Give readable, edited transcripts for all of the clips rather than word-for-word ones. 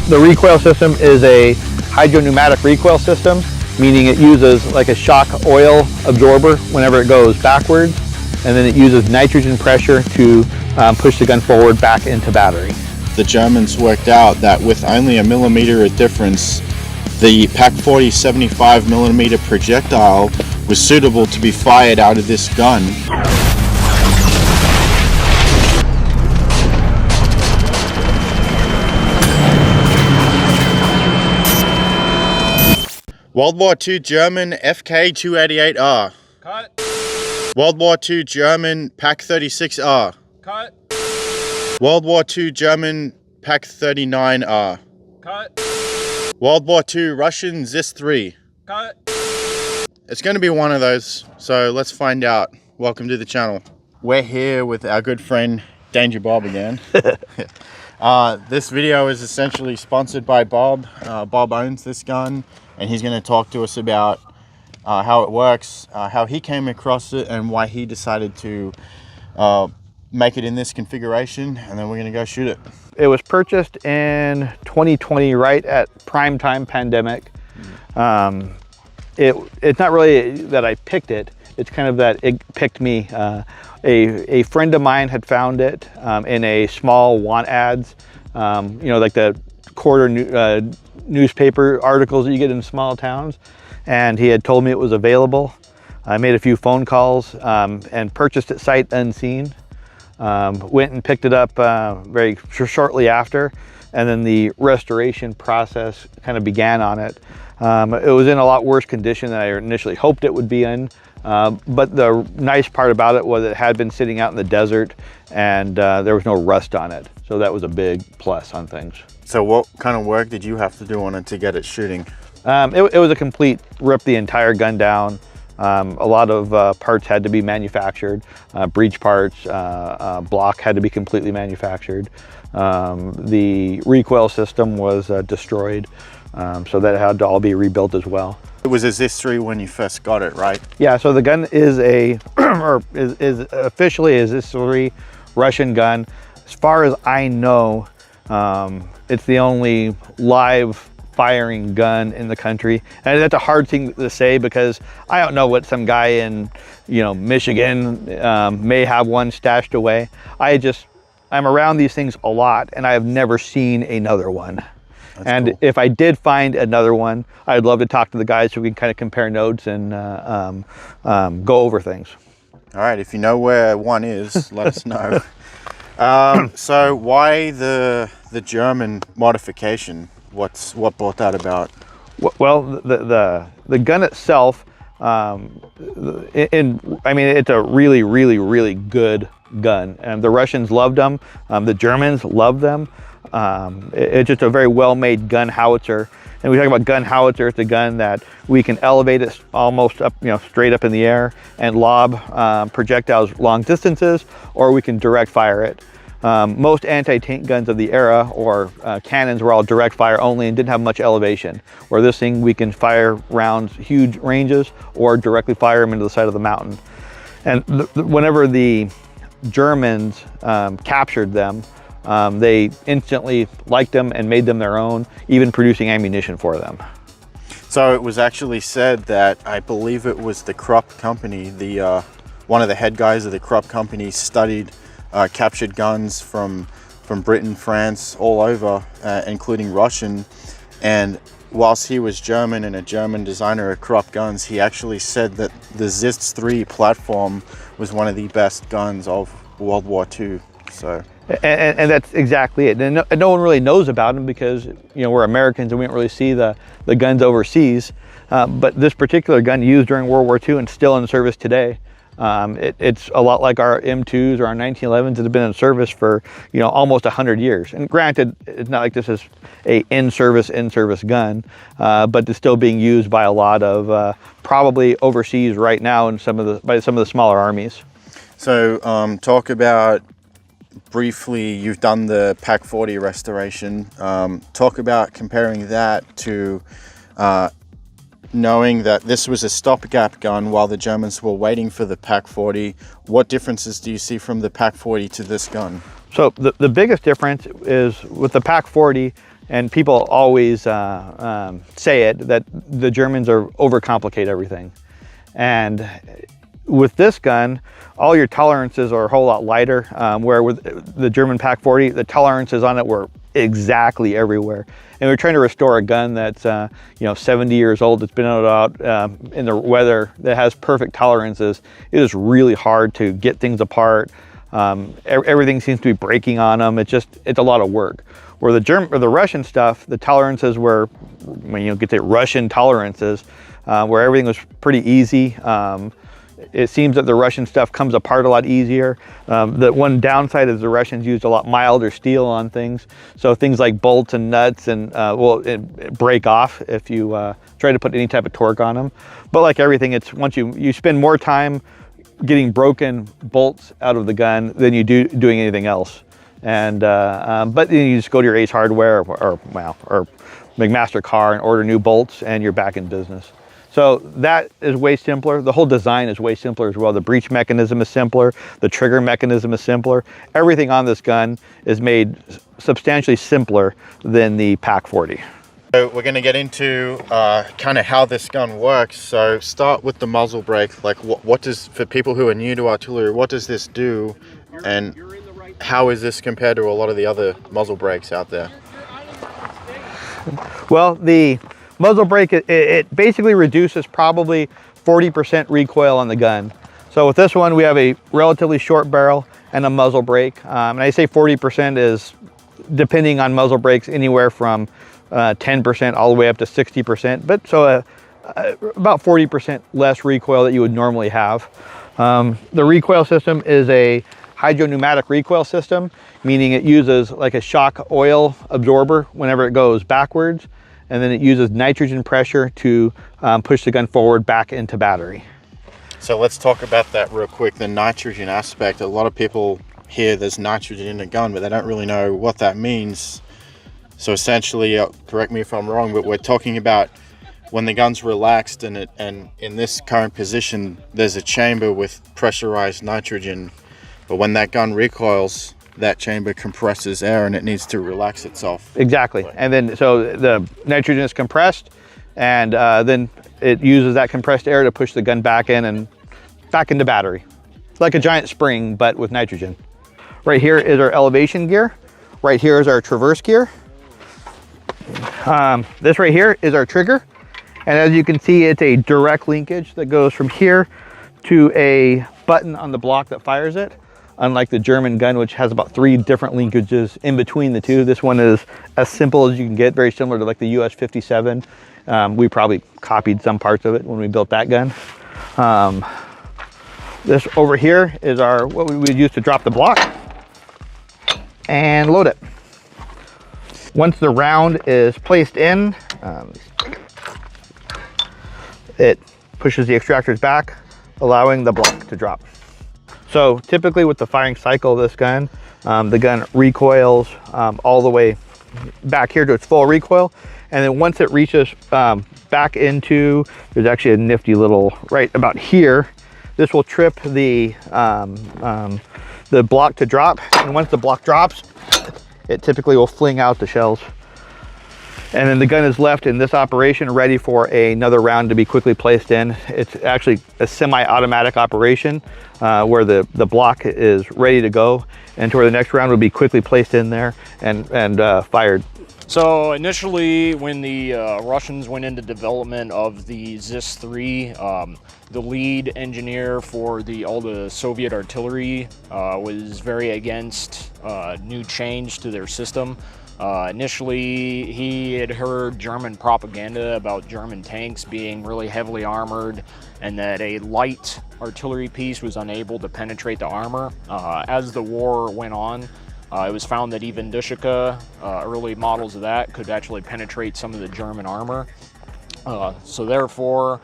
The recoil system is a hydropneumatic recoil system, meaning it uses like a shock oil absorber whenever it goes backwards, and then it uses nitrogen pressure to push the gun forward back into battery. The Germans worked out that with only a millimeter of difference, the PaK-40 75mm projectile was suitable to be fired out of this gun. World War II German FK-288R. Cut. World War II German PaK-36R. Cut. World War II German PaK-39R. Cut. World War II Russian ZIS-3. Cut. It's going to be one of those, so let's find out. Welcome to the channel. We're here with our good friend Danger Bob again. This video is essentially sponsored by Bob. Bob owns this gun, and he's going to talk to us about how it works, how he came across it, and why he decided to make it in this configuration, and then we're going to go shoot it. It was purchased in 2020, right at prime time pandemic. It's not really that I picked it, it's kind of that it picked me. A friend of mine had found it in a small want ads, you know, like the quarter newspaper articles that you get in small towns, and he had told me it was available. I made a few phone calls and purchased it sight unseen. Went and picked it up very shortly after, and then the restoration process kind of began on it. It was in a lot worse condition than I initially hoped it would be in, but the nice part about it was it had been sitting out in the desert, and there was no rust on it, so that was a big plus on things. So what kind of work did you have to do on it to get it shooting? It was a complete rip the entire gun down. A lot of parts had to be manufactured, breech parts, block had to be completely manufactured. The recoil system was destroyed, so that had to all be rebuilt as well. It was a ZIS-3 when you first got it, right? Yeah, so the gun is a, or is officially a ZIS-3 Russian gun. As far as I know, it's the only live firing gun in the country, and that's a hard thing to say because I don't know what some guy in, you know, Michigan may have one stashed away. I'm around these things a lot, and I have never seen another one. That's and cool. If I did find another one, I'd love to talk to the guys so we can kind of compare notes and go over things. All right, if you know where one is, let us know. So why the German modification? What brought that about? Well, the gun itself, I mean, it's a really, really, really good gun, and the Russians loved them. The Germans loved them. It's just a very well-made gun howitzer. And we talk about gun howitzer, it's a gun that we can elevate it almost up, you know, straight up in the air and lob projectiles long distances, or we can direct fire it. Most anti-tank guns of the era, or cannons, were all direct fire only and didn't have much elevation. Where this thing, we can fire rounds huge ranges or directly fire them into the side of the mountain. And whenever the Germans captured them, they instantly liked them and made them their own, even producing ammunition for them. So it was actually said that, I believe it was the Krupp company, one of the head guys of the Krupp company studied captured guns from Britain, France, all over, including Russian. And whilst he was German and a German designer of Krupp guns, he actually said that the ZIS-3 platform was one of the best guns of World War II. So. And that's exactly it. And no one really knows about them because, you know, we're Americans and we don't really see the guns overseas. But this particular gun used during World War II and still in service today. It's a lot like our M2s or our 1911s that have been in service for, you know, almost 100 years. And granted, it's not like this is a in-service gun, but it's still being used by a lot of probably overseas right now in by some of the smaller armies. So talk about briefly, you've done the PaK-40 restoration. Talk about comparing that to knowing that this was a stopgap gun while the Germans were waiting for the PaK-40. What differences do you see from the PaK-40 to this gun? So the biggest difference is with the PaK-40, And people always say it, that the Germans are overcomplicate everything. And with this gun, all your tolerances are a whole lot lighter, where with the German Pak 40, the tolerances on it were exactly everywhere. And we're trying to restore a gun that's 70 years old, that's been out in the weather, that has perfect tolerances. It is really hard to get things apart. Everything seems to be breaking on them. It's a lot of work. Where the Russian stuff, the tolerances were, when you get to Russian tolerances, where everything was pretty easy. It seems that the Russian stuff comes apart a lot easier. The one downside is the Russians used a lot milder steel on things. So things like bolts and nuts and it break off if you try to put any type of torque on them. But like everything, it's once you spend more time getting broken bolts out of the gun than you do doing anything else. And but then you just go to your Ace Hardware or McMaster Car and order new bolts, and you're back in business. So that is way simpler. The whole design is way simpler as well. The breech mechanism is simpler. The trigger mechanism is simpler. Everything on this gun is made substantially simpler than the Pak 40. So we're going to get into kind of how this gun works. So start with the muzzle brake. Like what does, for people who are new to artillery, what does this do? And how is this compared to a lot of the other muzzle brakes out there? Well, the muzzle brake, it basically reduces probably 40% recoil on the gun. So with this one, we have a relatively short barrel and a muzzle brake. And I say 40% is, depending on muzzle brakes, anywhere from 10% all the way up to 60%. But so about 40% less recoil that you would normally have. The recoil system is a hydropneumatic recoil system, meaning it uses like a shock oil absorber whenever it goes backwards, and then it uses nitrogen pressure to push the gun forward back into battery. So let's talk about that real quick, the nitrogen aspect. A lot of people hear there's nitrogen in a gun, but they don't really know what that means. So essentially, correct me if I'm wrong, but we're talking about when the gun's relaxed and in this current position, there's a chamber with pressurized nitrogen. But when that gun recoils, that chamber compresses air and it needs to relax itself. Exactly. And then so the nitrogen is compressed, and then it uses that compressed air to push the gun back in and back into battery. It's like a giant spring, but with nitrogen. Right here is our elevation gear. Right here is our traverse gear. This right here is our trigger. And as you can see, it's a direct linkage that goes from here to a button on the block that fires it. Unlike the German gun, which has about 3 different linkages in between the two. This one is as simple as you can get, very similar to like the US 57. We probably copied some parts of it when we built that gun. This over here is what we would use to drop the block and load it. Once the round is placed in, it pushes the extractors back, allowing the block to drop. So typically with the firing cycle of this gun, the gun recoils all the way back here to its full recoil. And then once it reaches back into, there's actually a nifty little, right about here, this will trip the block to drop. And once the block drops, it typically will fling out the shells. And then the gun is left in this operation ready for another round to be quickly placed in. It's actually a semi-automatic operation where the block is ready to go, and to where the next round will be quickly placed in there and fired. So initially, when the Russians went into development of the ZIS-3, the lead engineer for all the Soviet artillery was very against new change to their system. Initially, he had heard German propaganda about German tanks being really heavily armored and that a light artillery piece was unable to penetrate the armor. As the war went on, it was found that even Dushka, early models of that, could actually penetrate some of the German armor. So therefore,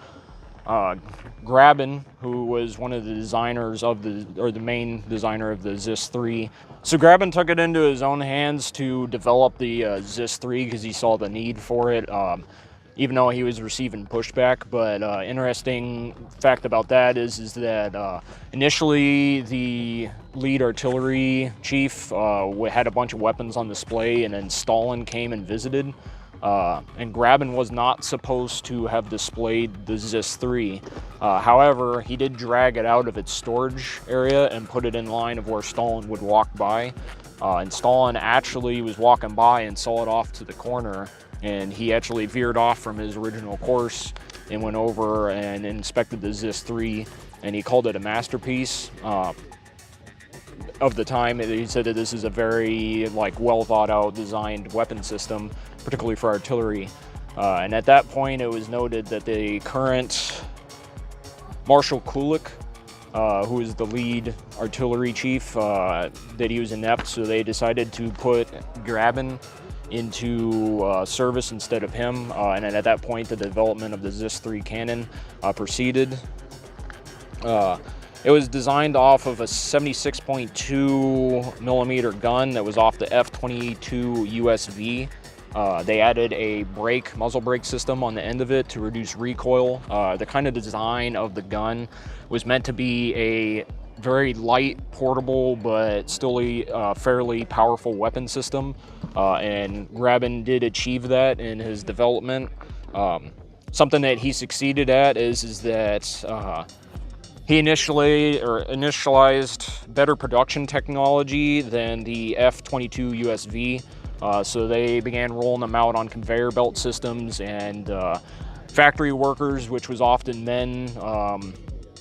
Graben, who was one of the designers of the main designer of the ZIS-3. So Graben took it into his own hands to develop the ZIS-3 because he saw the need for it. even though he was receiving pushback. But interesting fact about that is that initially the lead artillery chief had a bunch of weapons on display, and then Stalin came and visited. And Grabin was not supposed to have displayed the ZIS-3. However, he did drag it out of its storage area and put it in line of where Stalin would walk by. And Stalin actually was walking by and saw it off to the corner, and he actually veered off from his original course and went over and inspected the ZIS-3, and he called it a masterpiece. Of the time, he said that this is a very well thought out designed weapon system, particularly for artillery. And at that point, it was noted that the current Marshal Kulik, who is the lead artillery chief, that he was inept, so they decided to put Grabin into service instead of him. And at that point, the development of the ZIS-3 cannon proceeded. It was designed off of a 76.2 millimeter gun that was off the F-22 USV. They added a muzzle brake system on the end of it to reduce recoil. The kind of design of the gun was meant to be a very light, portable, but still a fairly powerful weapon system. And Grabin did achieve that in his development. Something that he succeeded at is that he initialized better production technology than the F-22 USV. So they began rolling them out on conveyor belt systems, and factory workers, which was often men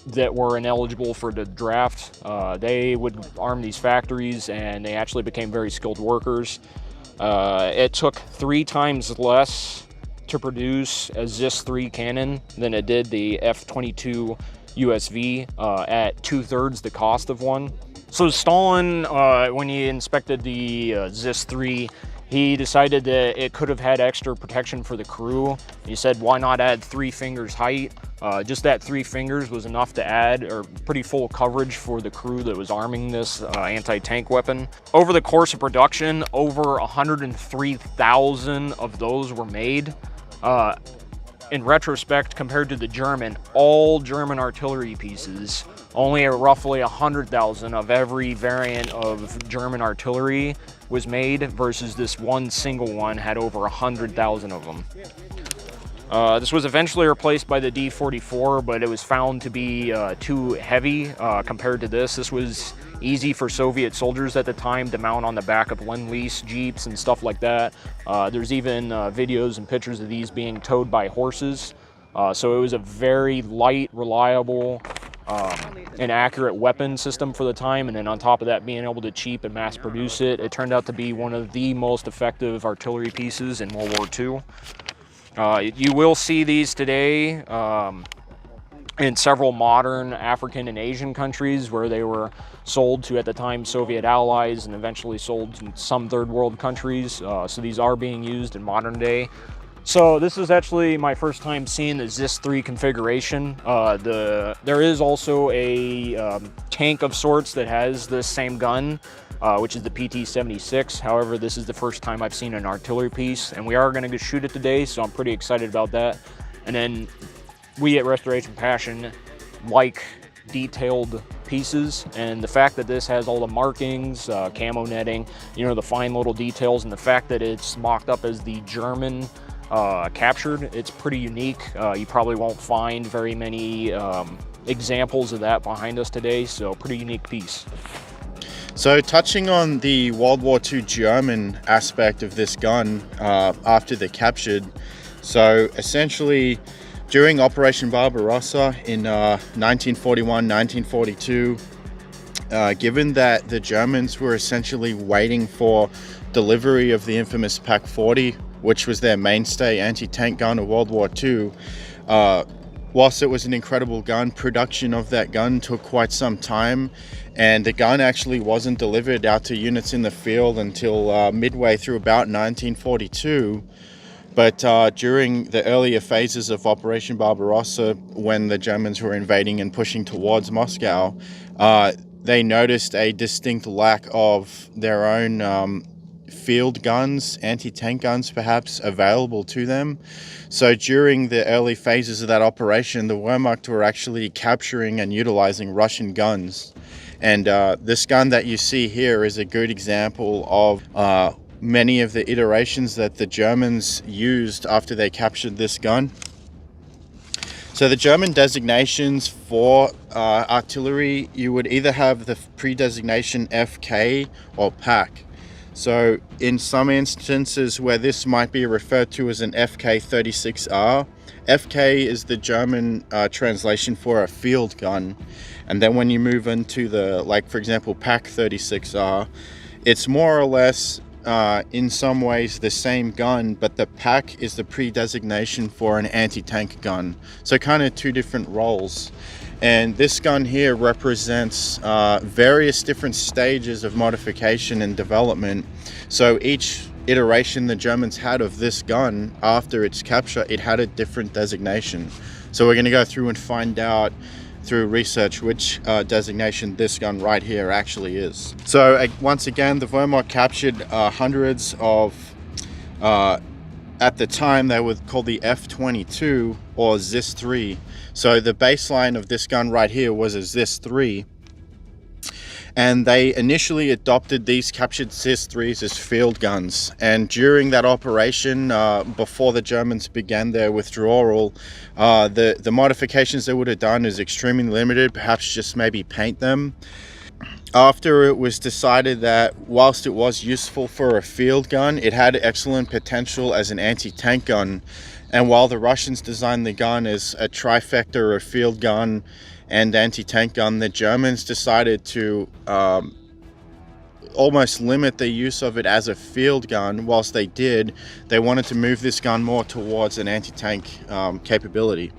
that were ineligible for the draft, they would arm these factories, and they actually became very skilled workers. It took 3 times less to produce a ZIS-3 cannon than it did the F-22 USV at 2/3 the cost of one. So Stalin, when he inspected the ZIS-3, he decided that it could have had extra protection for the crew. He said, why not add 3 fingers height? Just that 3 fingers was enough to add pretty full coverage for the crew that was arming this anti-tank weapon. Over the course of production, over 103,000 of those were made. In retrospect, compared to the all German artillery pieces, only roughly 100,000 of every variant of German artillery was made, versus this one single one had over 100,000 of them. This was eventually replaced by the D-44, but it was found to be too heavy compared to this. This was easy for Soviet soldiers at the time to mount on the back of Lend-Lease Jeeps and stuff like that. There's even videos and pictures of these being towed by horses. So it was a very light, reliable, and accurate weapon system for the time, and then on top of that, being able to cheap and mass produce it, it turned out to be one of the most effective artillery pieces in World War II. You will see these today in several modern African and Asian countries where they were sold to, at the time, Soviet allies, and eventually sold to some third world countries. So these are being used in modern day. So this is actually my first time seeing the ZIS-3 configuration. There is also a tank of sorts that has this same gun, which is the PT-76. However, this is the first time I've seen an artillery piece, and we are going to shoot it today, so I'm pretty excited about that. And then we at Restoration Passion like detailed pieces, and the fact that this has all the markings, camo netting, the fine little details, and the fact that it's mocked up as the German Captured, it's pretty unique. You probably won't find very many examples of that behind us today, so pretty unique piece. So touching on the World War II German aspect of this gun after they're captured, so essentially during Operation Barbarossa in 1941, 1942, given that the Germans were essentially waiting for delivery of the infamous Pak-40, which was their mainstay anti-tank gun of World War II, whilst it was an incredible gun, production of that gun took quite some time, and the gun actually wasn't delivered out to units in the field until midway through about 1942. But during the earlier phases of Operation Barbarossa, when the Germans were invading and pushing towards Moscow, they noticed a distinct lack of their own field guns, anti-tank guns perhaps, available to them. So during the early phases of that operation, the Wehrmacht were actually capturing and utilizing Russian guns. And this gun that you see here is a good example of many of the iterations that the Germans used after they captured this gun. So the German designations for artillery, you would either have the pre-designation FK or PAK. So in some instances where this might be referred to as an FK-36R, FK is the German translation for a field gun. And then when you move into the, like for example, PAK-36R, it's more or less in some ways the same gun, but the PAK is the pre-designation for an anti-tank gun. So kind of two different roles. And this gun here represents various different stages of modification and development. So each iteration the Germans had of this gun after its capture, it had a different designation. So we're going to go through and find out through research which designation this gun right here actually is. So once again, the Wehrmacht captured hundreds of, at the time they were called the F-22 or ZIS-3. So the baseline of this gun right here was a ZIS-3. And they initially adopted these captured ZIS-3s as field guns. And during that operation, before the Germans began their withdrawal, the modifications they would have done is extremely limited, perhaps just maybe paint them. After it was decided that whilst it was useful for a field gun, it had excellent potential as an anti-tank gun. And while the Russians designed the gun as a trifecta of field gun and anti-tank gun, the Germans decided to almost limit the use of it as a field gun. Whilst they did, they wanted to move this gun more towards an anti-tank capability.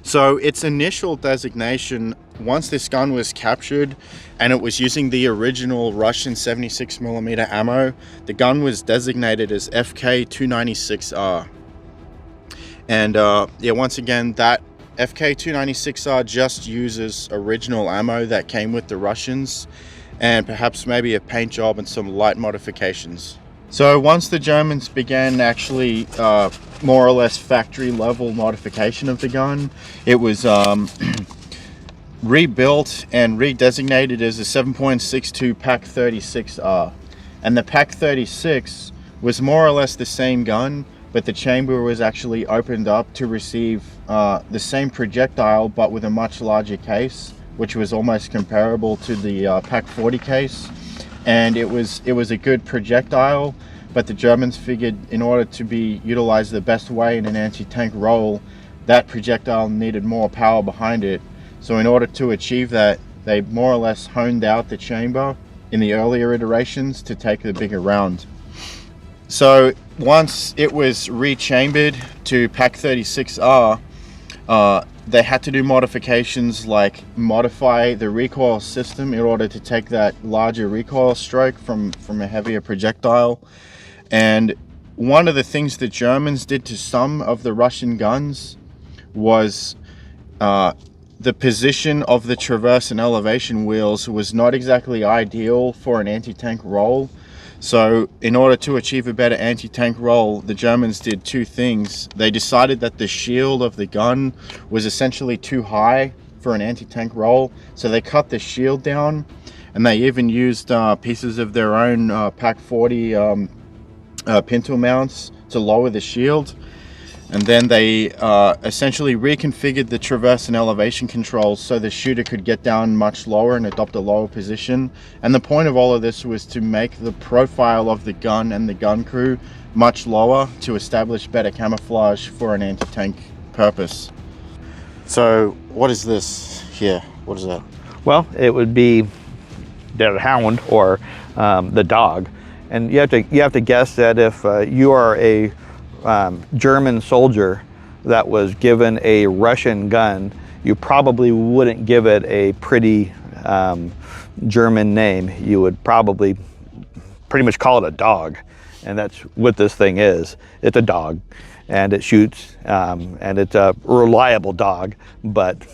So its initial designation, once this gun was captured and it was using the original Russian 76mm ammo, the gun was designated as FK-296R. And yeah, once again, that FK-296R just uses original ammo that came with the Russians, and perhaps maybe a paint job and some light modifications. So once the Germans began actually more or less factory level modification of the gun, it was rebuilt and redesignated as a 7.62 PAK-36R. And the PAK-36 was more or less the same gun, but the chamber was actually opened up to receive the same projectile but with a much larger case, which was almost comparable to the PAK-40 case. And it was a good projectile, but the Germans figured in order to be utilized the best way in an anti-tank role, that projectile needed more power behind it. So in order to achieve that, they more or less honed out the chamber in the earlier iterations to take the bigger round. So once it was rechambered to PAK-36R, they had to do modifications like modify the recoil system in order to take that larger recoil stroke from a heavier projectile. And one of the things the Germans did to some of the Russian guns was the position of the traverse and elevation wheels was not exactly ideal for an anti-tank role. So in order to achieve a better anti-tank role, the Germans did two things. They decided that the shield of the gun was essentially too high for an anti-tank role, so they cut the shield down, and they even used pieces of their own PAK-40 pintle mounts to lower the shield. And then they essentially reconfigured the traverse and elevation controls so the shooter could get down much lower and adopt a lower position. And the point of all of this was to make the profile of the gun and the gun crew much lower to establish better camouflage for an anti-tank purpose. So what is this here? What is that? Well, it would be the hound or the dog. And you have to guess that if you are a German soldier that was given a Russian gun, you probably wouldn't give it a pretty German name. You would probably pretty much call it a dog, and that's what this thing is. It's a dog, and it shoots, and it's a reliable dog, but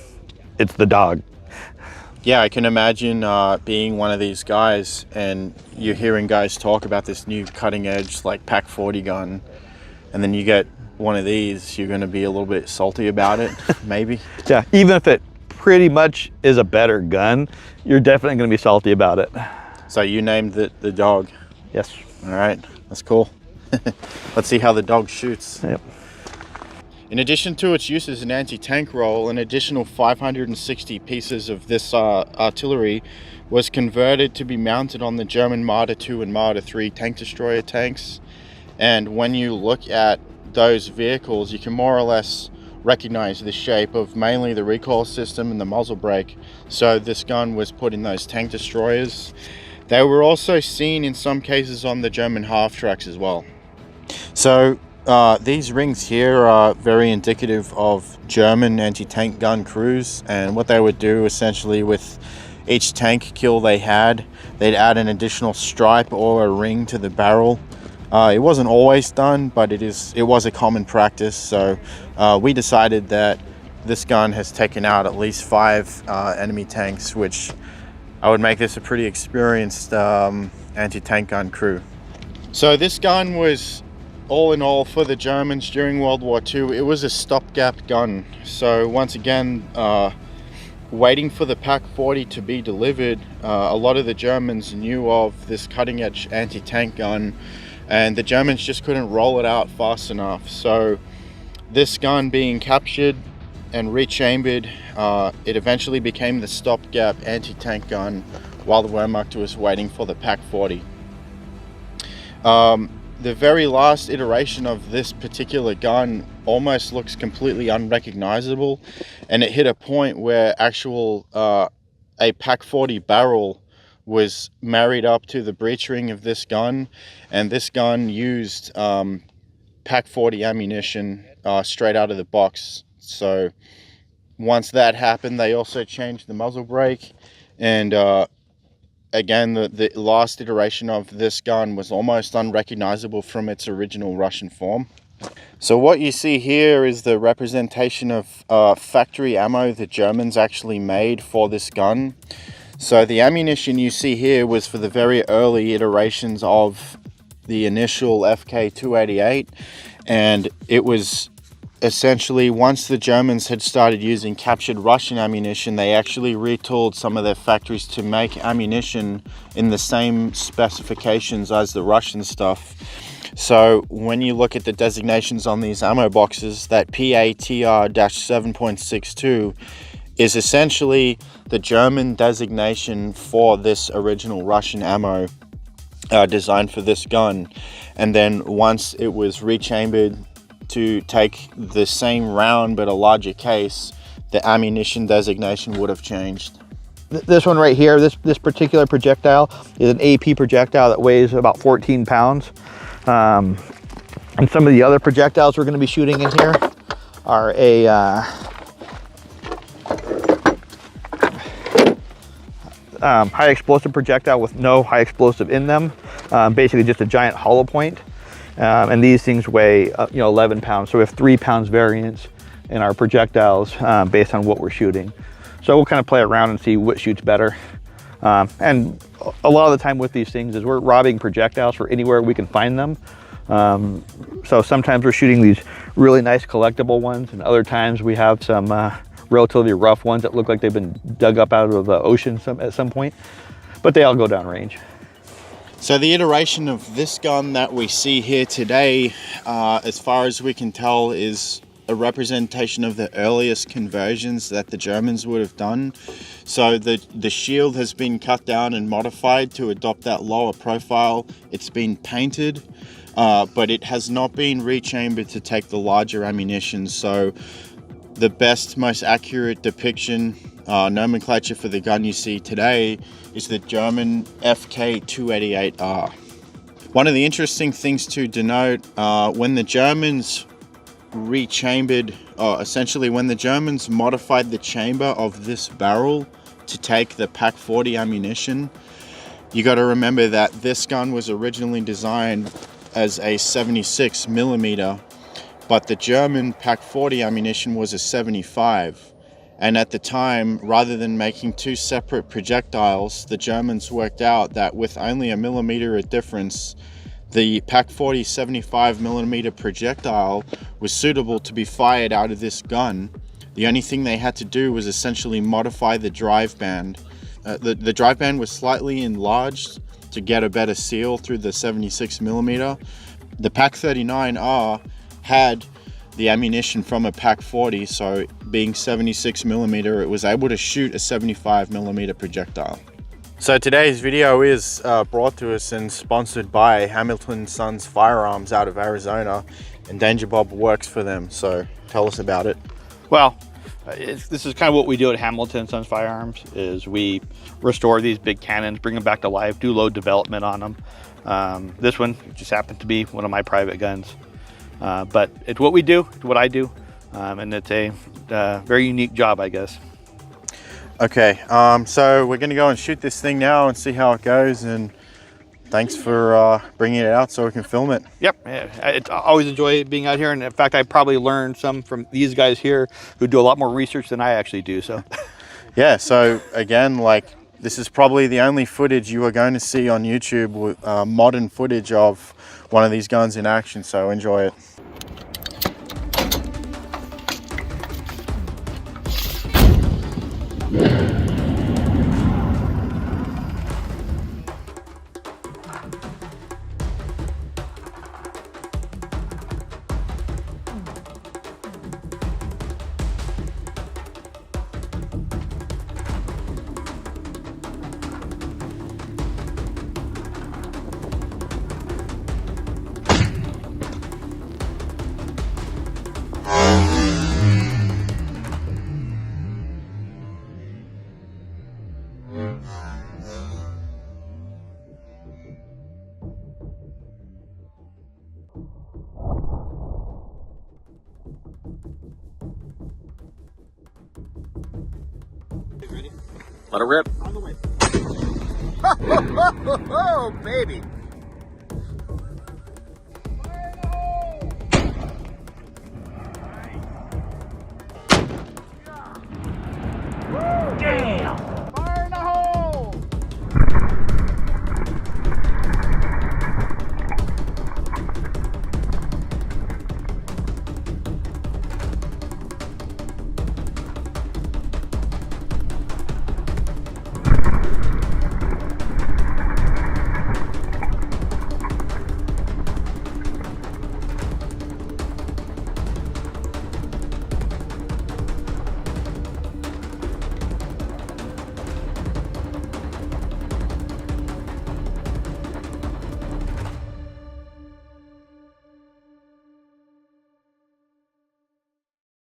it's the dog. Yeah, I can imagine being one of these guys and you're hearing guys talk about this new cutting edge like Pac 40 gun, and then you get one of these, you're going to be a little bit salty about it, maybe. Yeah, even if it pretty much is a better gun, you're definitely going to be salty about it. So you named the dog. Yes. All right, that's cool. Let's see how the dog shoots. Yep. In addition to its use as an anti-tank role, an additional 560 pieces of this artillery was converted to be mounted on the German Marder II and Marder III tank destroyer tanks. And when you look at those vehicles, you can more or less recognize the shape of mainly the recoil system and the muzzle brake. So this gun was put in those tank destroyers. They were also seen in some cases on the German half-tracks as well. So these rings here are very indicative of German anti-tank gun crews, and what they would do essentially with each tank kill they had, they'd add an additional stripe or a ring to the barrel. It wasn't always done, but it was a common practice. So we decided that this gun has taken out at least 5 enemy tanks, which I would make this a pretty experienced anti-tank gun crew. So this gun was, all in all, for the Germans during World War II, it was a stopgap gun. So once again, waiting for the Pac 40 to be delivered, a lot of the Germans knew of this cutting edge anti-tank gun, and the Germans just couldn't roll it out fast enough. So this gun being captured and rechambered, it eventually became the stopgap anti-tank gun while the Wehrmacht was waiting for the Pac 40. The very last iteration of this particular gun almost looks completely unrecognizable, and it hit a point where a Pac 40 barrel was married up to the breech ring of this gun, and this gun used Pac 40 ammunition straight out of the box. So once that happened, they also changed the muzzle brake, and again, the last iteration of this gun was almost unrecognizable from its original Russian form. So what you see here is the representation of factory ammo the Germans actually made for this gun. So the ammunition you see here was for the very early iterations of the initial FK288, and it was essentially, once the Germans had started using captured Russian ammunition, they actually retooled some of their factories to make ammunition in the same specifications as the Russian stuff. So when you look at the designations on these ammo boxes, that PATR-7.62 is essentially the German designation for this original Russian ammo designed for this gun. And then once it was rechambered to take the same round but a larger case, the ammunition designation would have changed. This one right here, this particular projectile is an AP projectile that weighs about 14 pounds. And some of the other projectiles we're going to be shooting in here are a high explosive projectile with no high explosive in them, basically just a giant hollow point. And these things weigh 11 pounds. So we have 3 pounds variance in our projectiles based on what we're shooting. So we'll kind of play around and see what shoots better. And a lot of the time with these things is we're robbing projectiles for anywhere we can find them. So sometimes we're shooting these really nice collectible ones, and other times we have some relatively rough ones that look like they've been dug up out of the ocean at some point, but they all go down range. So the iteration of this gun that we see here today, as far as we can tell, is a representation of the earliest conversions that the Germans would have done. So the shield has been cut down and modified to adopt that lower profile. It's been painted, but it has not been rechambered to take the larger ammunition. So the best, most accurate depiction, nomenclature for the gun you see today is the German FK288R. One of the interesting things to denote, when the Germans rechambered, essentially when the Germans modified the chamber of this barrel to take the Pac 40 ammunition, you got to remember that this gun was originally designed as a 76mm, but the German Pac 40 ammunition was a 75. And at the time, rather than making two separate projectiles, the Germans worked out that with only a millimeter of difference, the Pak-40 75mm projectile was suitable to be fired out of this gun. The only thing they had to do was essentially modify the drive band. The drive band was slightly enlarged to get a better seal through the 76mm. The Pak-39R had the ammunition from a Pak-40, so being 76mm, it was able to shoot a 75mm projectile. So today's video is brought to us and sponsored by Hamilton Sons Firearms out of Arizona, and Danger Bob works for them, so tell us about it. Well, this is kind of what we do at Hamilton Sons Firearms, is we restore these big cannons, bring them back to life, do load development on them. This one just happened to be one of my private guns. But it's what we do, it's what I do, and it's a very unique job, I guess. Okay, so we're going to go and shoot this thing now and see how it goes, and thanks for bringing it out so we can film it. Yep, I always enjoy being out here, and in fact I probably learned some from these guys here who do a lot more research than I actually do. So yeah, so again, like, this is probably the only footage you are going to see on YouTube with modern footage of one of these guns in action, so enjoy it. Let it rip. On the way. Oh, baby.